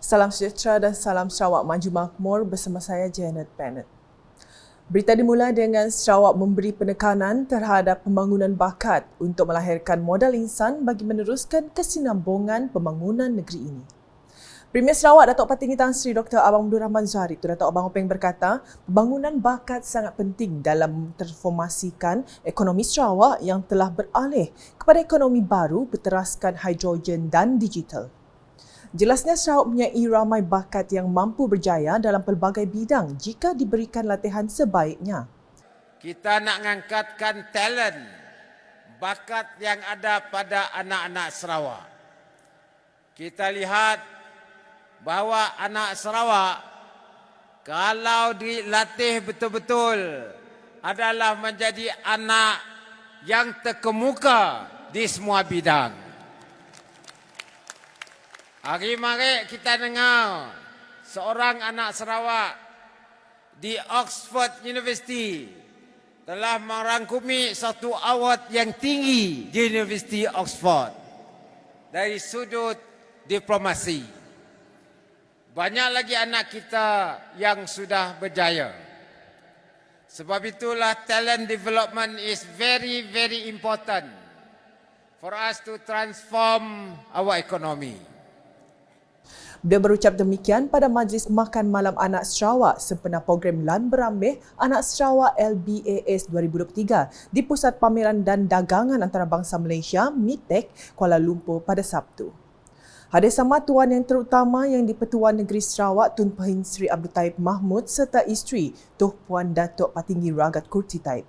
Salam sejahtera dan salam Sarawak Maju Makmur bersama saya Janet Bennett. Berita dimula dengan Sarawak memberi penekanan terhadap pembangunan bakat untuk melahirkan modal insan bagi meneruskan kesinambungan pembangunan negeri ini. Premier Sarawak Datuk Patinggi Tan Sri Dr. Abang Abdul Rahman Zahari Datuk Abang Openg berkata, pembangunan bakat sangat penting dalam transformasikan ekonomi Sarawak yang telah beralih kepada ekonomi baru berteraskan hidrogen dan digital. Jelasnya Sarawak mempunyai ramai bakat yang mampu berjaya dalam pelbagai bidang jika diberikan latihan sebaiknya. Kita nak mengangkatkan talent, bakat yang ada pada anak-anak Sarawak. Kita lihat bahawa anak Sarawak kalau dilatih betul-betul adalah menjadi anak yang terkemuka di semua bidang. Hari-hari kita dengar seorang anak Sarawak di Oxford University telah merangkumi satu award yang tinggi di Universiti Oxford dari sudut diplomasi. Banyak lagi anak kita yang sudah berjaya. Sebab itulah talent development is very, very important for us to transform our economy. Beliau berucap demikian pada Majlis Makan Malam Anak Sarawak sempena program Lan Berambih Anak Sarawak LBAS 2023 di Pusat Pameran dan Dagangan Antarabangsa Malaysia, MITEC, Kuala Lumpur pada Sabtu. Hadir sama Tuan Yang Terutama Yang di-Pertuan Negeri Sarawak Tun Pehin Sri Abdul Taib Mahmud serta isteri Tuh Puan Datuk Patinggi Ragat Kurti Taib.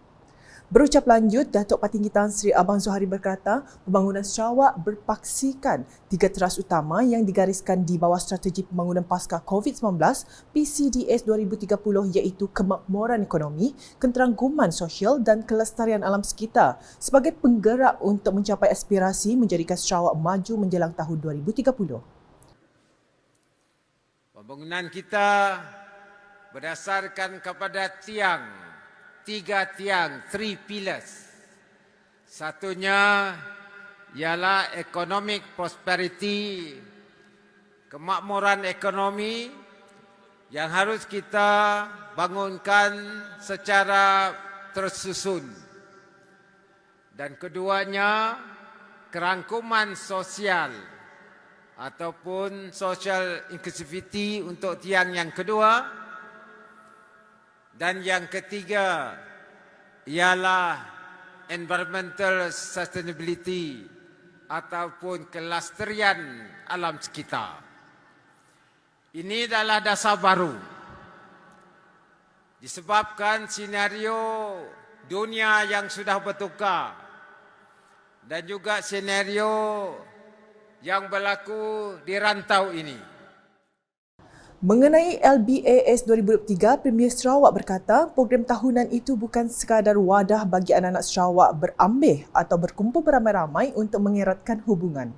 Berucap lanjut, Datuk Patinggi Tan Sri Abang Zuhari berkata, pembangunan Sarawak berpaksikan tiga teras utama yang digariskan di bawah strategi pembangunan pasca COVID-19 PCDS 2030 iaitu kemakmuran ekonomi, keterangguman sosial dan kelestarian alam sekitar sebagai penggerak untuk mencapai aspirasi menjadikan Sarawak maju menjelang tahun 2030. Pembangunan kita berdasarkan kepada tiga tiang, 3 pillars. Satunya ialah economic prosperity, kemakmuran ekonomi yang harus kita bangunkan secara tersusun. Dan keduanya, kerangkuman sosial ataupun social inclusivity untuk tiang yang kedua. Dan yang ketiga ialah environmental sustainability ataupun kelestarian alam sekitar. Ini adalah dasar baru. Disebabkan senario dunia yang sudah bertukar dan juga senario yang berlaku di rantau ini. Mengenai LBAS 2023, Premier Sarawak berkata program tahunan itu bukan sekadar wadah bagi anak-anak Sarawak berambih atau berkumpul beramai-ramai untuk mengeratkan hubungan.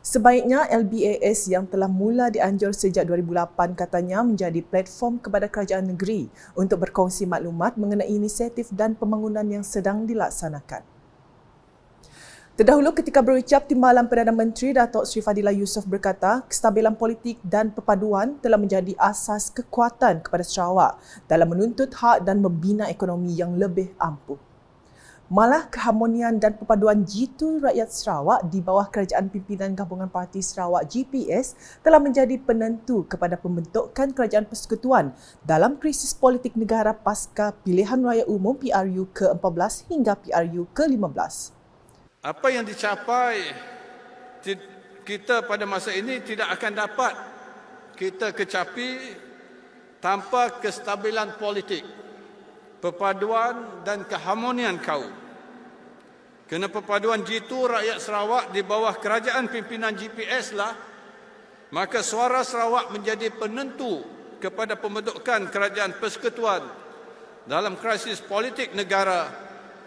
Sebaiknya LBAS yang telah mula dianjur sejak 2008 katanya menjadi platform kepada kerajaan negeri untuk berkongsi maklumat mengenai inisiatif dan pembangunan yang sedang dilaksanakan. Terdahulu ketika berucap Timbalan Perdana Menteri Datuk Seri Fadilah Yusof berkata, kestabilan politik dan perpaduan telah menjadi asas kekuatan kepada Sarawak dalam menuntut hak dan membina ekonomi yang lebih ampuh. Malah keharmonian dan perpaduan jitu rakyat Sarawak di bawah kerajaan pimpinan Gabungan Parti Sarawak GPS telah menjadi penentu kepada pembentukan kerajaan persekutuan dalam krisis politik negara pasca pilihan raya umum PRU ke-14 hingga PRU ke-15. Apa yang dicapai kita pada masa ini tidak akan dapat kita kecapi tanpa kestabilan politik, perpaduan dan keharmonian kaum. Kerana perpaduan jitu rakyat Sarawak di bawah kerajaan pimpinan GPS lah, maka suara Sarawak menjadi penentu kepada pembentukan kerajaan persekutuan dalam krisis politik negara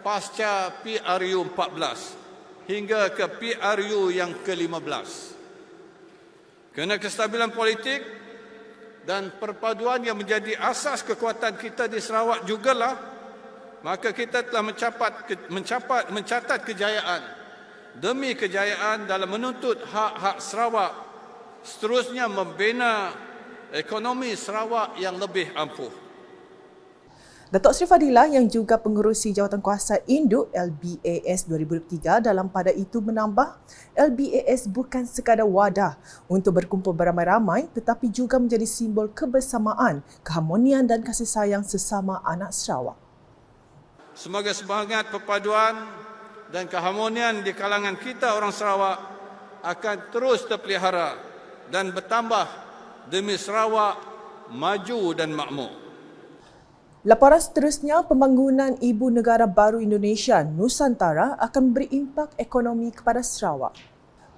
pasca PRU 14 hingga ke PRU yang ke-15. Kerana kestabilan politik dan perpaduan yang menjadi asas kekuatan kita di Sarawak jugalah, maka kita telah mencatat kejayaan demi kejayaan dalam menuntut hak-hak Sarawak seterusnya membina ekonomi Sarawak yang lebih ampuh. Datuk Seri Fadilah yang juga pengerusi Jawatankuasa Induk LBAS 2023 dalam pada itu menambah, LBAS bukan sekadar wadah untuk berkumpul beramai-ramai tetapi juga menjadi simbol kebersamaan, keharmonian dan kasih sayang sesama anak Sarawak. Semoga semangat perpaduan dan keharmonian di kalangan kita orang Sarawak akan terus terpelihara dan bertambah demi Sarawak maju dan makmur. Laporan seterusnya, pembangunan Ibu Negara Baru Indonesia Nusantara akan beri impak ekonomi kepada Sarawak.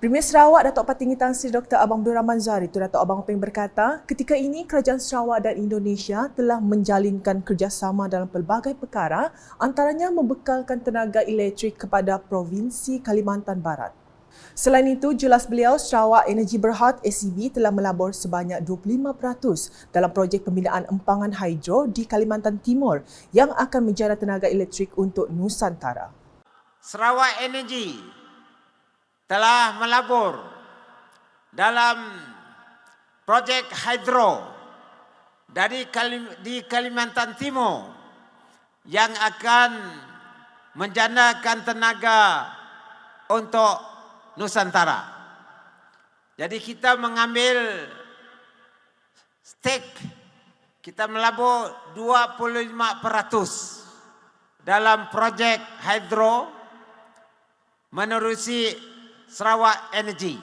Premier Sarawak Datuk Patinggi Tan Sri Dr. Abang Abdul Rahman Zahari Tun Datuk Abang Openg berkata, ketika ini Kerajaan Sarawak dan Indonesia telah menjalinkan kerjasama dalam pelbagai perkara, antaranya membekalkan tenaga elektrik kepada Provinsi Kalimantan Barat. Selain itu, jelas beliau, Sarawak Energy Berhad SEB telah melabur sebanyak 25% dalam projek pembinaan empangan hidro di Kalimantan Timur yang akan menjana tenaga elektrik untuk Nusantara. Sarawak Energy telah melabur dalam projek hidro di Kalimantan Timur yang akan menjanakan tenaga untuk Nusantara. Jadi kita mengambil stake, kita melabur 25% dalam projek hidro menerusi Sarawak Energy.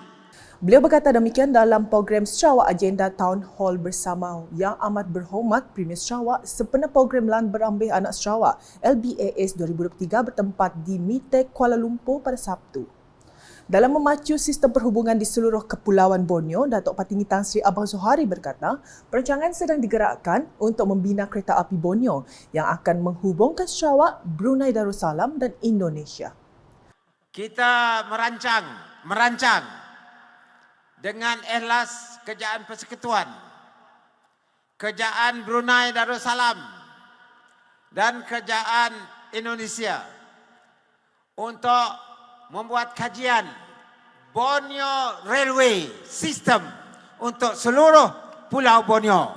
Beliau berkata demikian dalam program Sarawak Agenda Town Hall bersama Yang Amat Berhormat Premier Sarawak sempena program Lan Berambih Anak Sarawak LBAS 2023 bertempat di Mitek, Kuala Lumpur pada Sabtu. Dalam memacu sistem perhubungan di seluruh Kepulauan Borneo, Datuk Patinggi Tan Sri Abang Zohari berkata, perancangan sedang digerakkan untuk membina kereta api Borneo yang akan menghubungkan Sarawak, Brunei Darussalam dan Indonesia. Kita merancang dengan ikhlas Kerajaan Persekutuan, Kerajaan Brunei Darussalam dan Kerajaan Indonesia untuk membuat kajian Borneo Railway System untuk seluruh Pulau Borneo.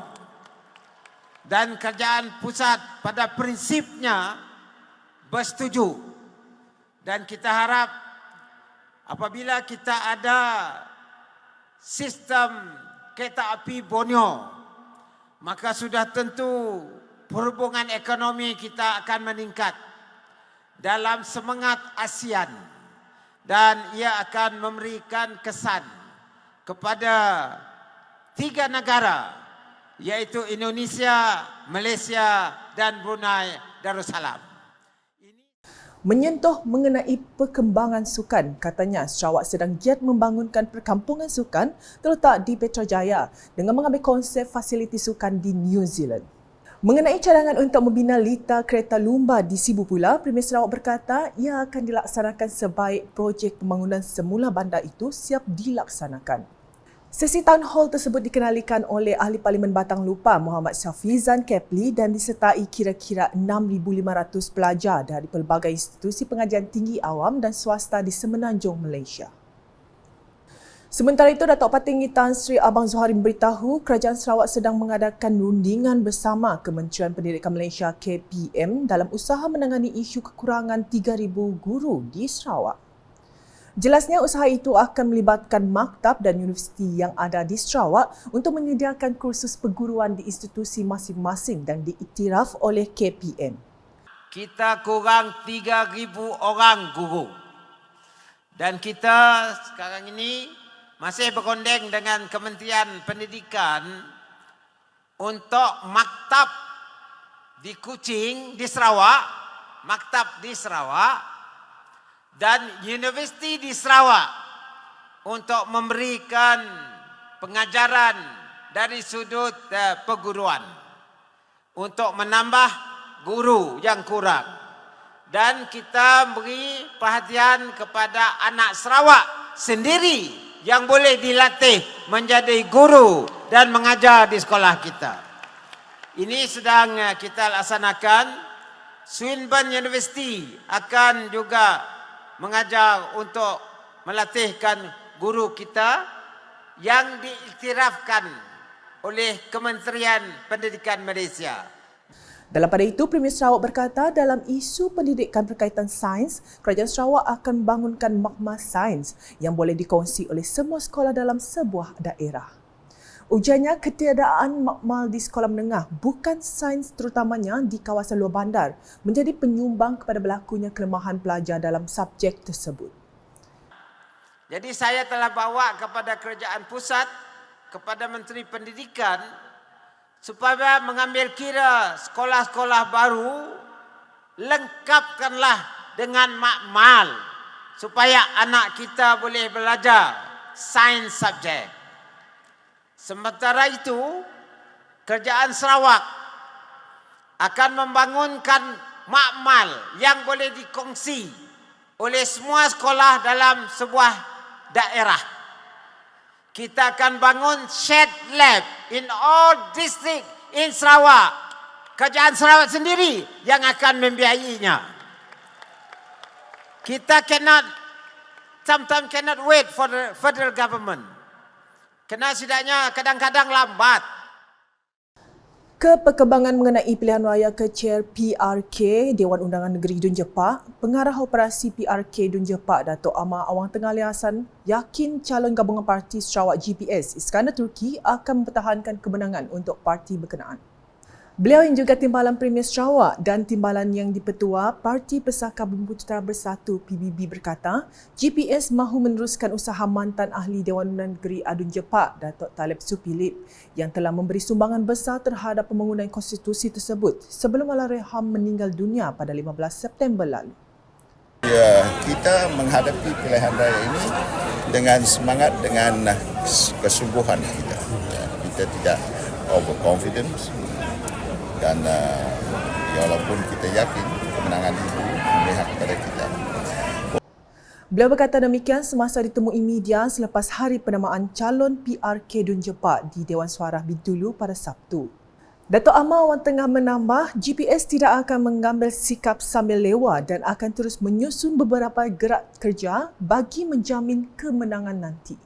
Dan kerajaan pusat pada prinsipnya bersetuju. Dan kita harap apabila kita ada sistem kereta api Borneo, maka sudah tentu perhubungan ekonomi kita akan meningkat dalam semangat ASEAN. Dan ia akan memberikan kesan kepada 3 negara, iaitu Indonesia, Malaysia dan Brunei Darussalam. Menyentuh mengenai perkembangan sukan, katanya Sarawak sedang giat membangunkan perkampungan sukan terletak di Petrajaya dengan mengambil konsep fasiliti sukan di New Zealand. Mengenai cadangan untuk membina lita kereta lumba di Sibu pula, Premier Sarawak berkata ia akan dilaksanakan sebaik projek pembangunan semula bandar itu siap dilaksanakan. Sesi town hall tersebut dikenalikan oleh Ahli Parlimen Batang Lupa Muhammad Syafizan Kepli dan disertai kira-kira 6,500 pelajar dari pelbagai institusi pengajian tinggi awam dan swasta di Semenanjung Malaysia. Sementara itu, Datuk Patinggi Tan Sri Abang Zohari memberitahu Kerajaan Sarawak sedang mengadakan rundingan bersama Kementerian Pendidikan Malaysia KPM dalam usaha menangani isu kekurangan 3,000 guru di Sarawak. Jelasnya usaha itu akan melibatkan maktab dan universiti yang ada di Sarawak untuk menyediakan kursus perguruan di institusi masing-masing dan diiktiraf oleh KPM. Kita kurang 3,000 orang guru. Dan kita sekarang ini masih bergandeng dengan Kementerian Pendidikan untuk maktab di Kuching, di Sarawak, maktab di Sarawak dan universiti di Sarawak untuk memberikan pengajaran dari sudut perguruan untuk menambah guru yang kurang. Dan kita beri perhatian kepada anak Sarawak sendiri yang boleh dilatih menjadi guru dan mengajar di sekolah kita. Ini sedang kita laksanakan. Swinburne University akan juga mengajar untuk melatihkan guru kita yang diiktirafkan oleh Kementerian Pendidikan Malaysia. Dalam pada itu, Premier Sarawak berkata dalam isu pendidikan berkaitan sains, Kerajaan Sarawak akan bangunkan makmal sains yang boleh dikongsi oleh semua sekolah dalam sebuah daerah. Ujarnya, ketiadaan makmal di sekolah menengah bukan sains terutamanya di kawasan luar bandar menjadi penyumbang kepada berlakunya kelemahan pelajar dalam subjek tersebut. Jadi saya telah bawa kepada Kerajaan Pusat, kepada Menteri Pendidikan supaya mengambil kira sekolah-sekolah baru, lengkapkanlah dengan makmal supaya anak kita boleh belajar sains subjek. Sementara itu, Kerajaan Sarawak akan membangunkan makmal yang boleh dikongsi oleh semua sekolah dalam sebuah daerah. Kita akan bangun shared lab in all district in Sarawak. Kerajaan Sarawak sendiri yang akan membiayainya. Kita sometimes cannot wait for the federal government. Kerana setidaknya kadang-kadang lambat. Keperkembangan mengenai pilihan raya ke Chair PRK Dewan Undangan Negeri Dun Jepak, Pengarah Operasi PRK Dun Jepak Datuk Amar Awang Tengah Ali Hassan yakin calon gabungan parti Sarawak GPS Iskandar Turki akan mempertahankan kemenangan untuk parti berkenaan. Beliau yang juga Timbalan Premier Sarawak dan Timbalan yang dipertua Parti Pesaka Bumbu Tentera Bersatu PBB berkata, GPS mahu meneruskan usaha mantan Ahli Dewan Undangan Negeri Adun Jepak, Datuk Talib Supilip, yang telah memberi sumbangan besar terhadap pembangunan konstitusi tersebut sebelum Allahyarham meninggal dunia pada 15 September lalu. Ya, kita menghadapi pilihan raya ini dengan semangat, dengan kesungguhan kita. Kita tidak overconfidence. Dan walaupun kita yakin kemenangan itu memihak kepada kita. Beliau berkata demikian semasa ditemui media selepas hari penamaan calon PRK Dun Jepak di Dewan Suara Bintulu pada Sabtu. Datuk Amar Awang Tengah menambah, GPS tidak akan mengambil sikap sambil lewa dan akan terus menyusun beberapa gerak kerja bagi menjamin kemenangan nanti.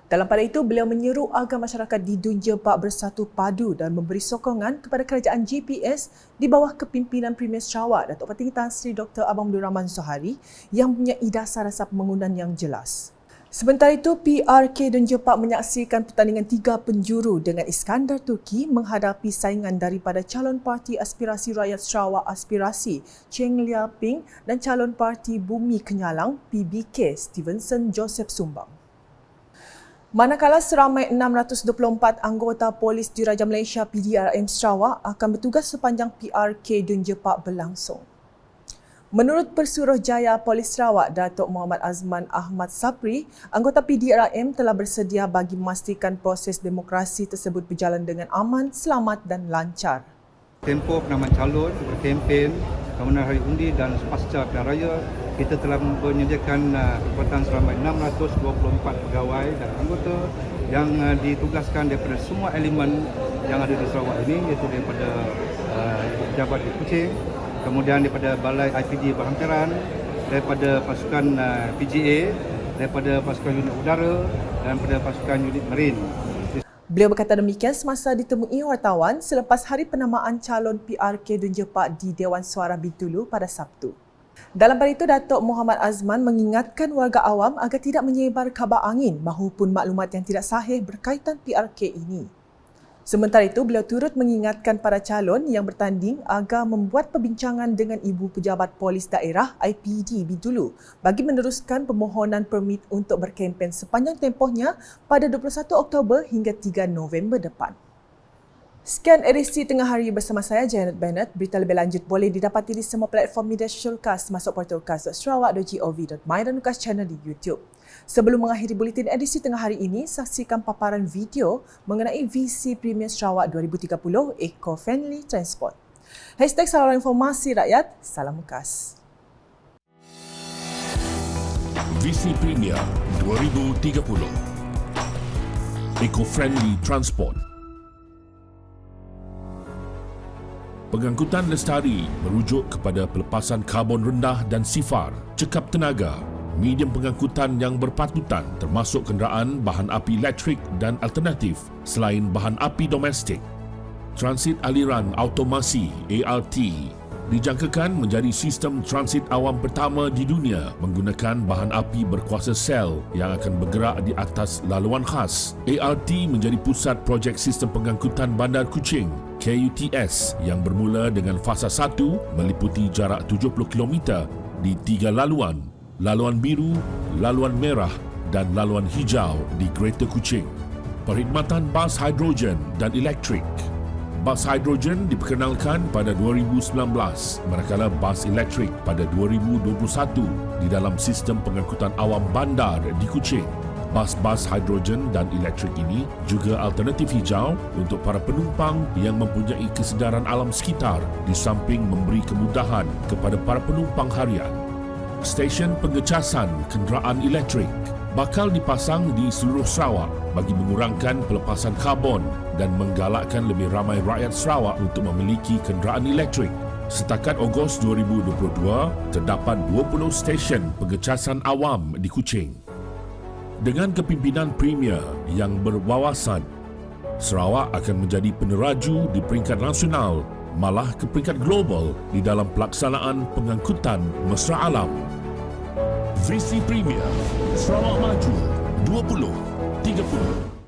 Dalam pada itu, beliau menyeru agar masyarakat di Dun Jepak bersatu padu dan memberi sokongan kepada kerajaan GPS di bawah kepimpinan Premier Sarawak, Datuk Petinggi Tan Sri Dr. Abang Abdul Rahman Zohari yang mempunyai dasar-dasar pembangunan yang jelas. Sementara itu, PRK Dun Jepak menyaksikan pertandingan 3 penjuru dengan Iskandar Turki menghadapi saingan daripada calon Parti Aspirasi Rakyat Sarawak Aspirasi Cheng Lia Ping dan calon Parti Bumi Kenyalang PBK Stevenson Joseph Sumbang. Manakala seramai 624 anggota polis Diraja Malaysia PDRM Sarawak akan bertugas sepanjang PRK Dun Jepak berlangsung. Menurut Pesuruhjaya Polis Sarawak, Datuk Muhammad Azman Ahmad Sapri, anggota PDRM telah bersedia bagi memastikan proses demokrasi tersebut berjalan dengan aman, selamat dan lancar. Tempoh penamaan calon, berkempen, kemenangan hari undi dan pasca pilihan raya, kita telah menyediakan kekuatan seramai 624 pegawai dan anggota yang ditugaskan daripada semua elemen yang ada di Sarawak ini, iaitu daripada pejabat di Kuching, kemudian daripada Balai IPD Berhampiran, daripada pasukan PGA, daripada pasukan unit udara dan daripada pasukan unit marin. Beliau berkata demikian semasa ditemui wartawan selepas hari penamaan calon PRK Dun Jepak di Dewan Suara Bintulu pada Sabtu. Dalam pada itu, Datuk Muhammad Azman mengingatkan warga awam agar tidak menyebar kabar angin mahupun maklumat yang tidak sahih berkaitan PRK ini. Sementara itu, beliau turut mengingatkan para calon yang bertanding agar membuat perbincangan dengan Ibu Pejabat Polis Daerah IPD Bintulu bagi meneruskan permohonan permit untuk berkempen sepanjang tempohnya pada 21 Oktober hingga 3 November depan. Sekian edisi Tengah Hari bersama saya, Janet Bennett. Berita lebih lanjut boleh didapati di semua platform media sosial KAS masuk portal kas.sarawak.gov.my dan KAS channel di YouTube. Sebelum mengakhiri buletin edisi Tengah Hari ini, saksikan paparan video mengenai visi Premier Sarawak 2030 Eco-Friendly Transport. #Saluran Informasi Rakyat, Salam KAS. Visi Premier 2030 Eco-Friendly Transport. Pengangkutan lestari merujuk kepada pelepasan karbon rendah dan sifar, cekap tenaga, medium pengangkutan yang berpatutan termasuk kenderaan bahan api elektrik dan alternatif selain bahan api domestik. Transit aliran automasi ART dijangkakan menjadi sistem transit awam pertama di dunia menggunakan bahan api berkuasa sel yang akan bergerak di atas laluan khas. ART menjadi pusat projek sistem pengangkutan Bandar Kuching KUTS yang bermula dengan fasa 1 meliputi jarak 70 km di 3 laluan, laluan biru, laluan merah dan laluan hijau di Greater Kuching. Perkhidmatan bas hidrogen dan elektrik. Bas hidrogen diperkenalkan pada 2019 manakala bas elektrik pada 2021 di dalam sistem pengangkutan awam bandar di Kuching. Bas-bas hidrogen dan elektrik ini juga alternatif hijau untuk para penumpang yang mempunyai kesedaran alam sekitar di samping memberi kemudahan kepada para penumpang harian. Stesen pengecasan kenderaan elektrik bakal dipasang di seluruh Sarawak bagi mengurangkan pelepasan karbon dan menggalakkan lebih ramai rakyat Sarawak untuk memiliki kenderaan elektrik. Setakat Ogos 2022, terdapat 20 stesen pengecasan awam di Kuching. Dengan kepimpinan Premier yang berwawasan, Sarawak akan menjadi peneraju di peringkat nasional, malah ke peringkat global di dalam pelaksanaan pengangkutan mesra alam. Visi Premier, Sarawak Maju 2030.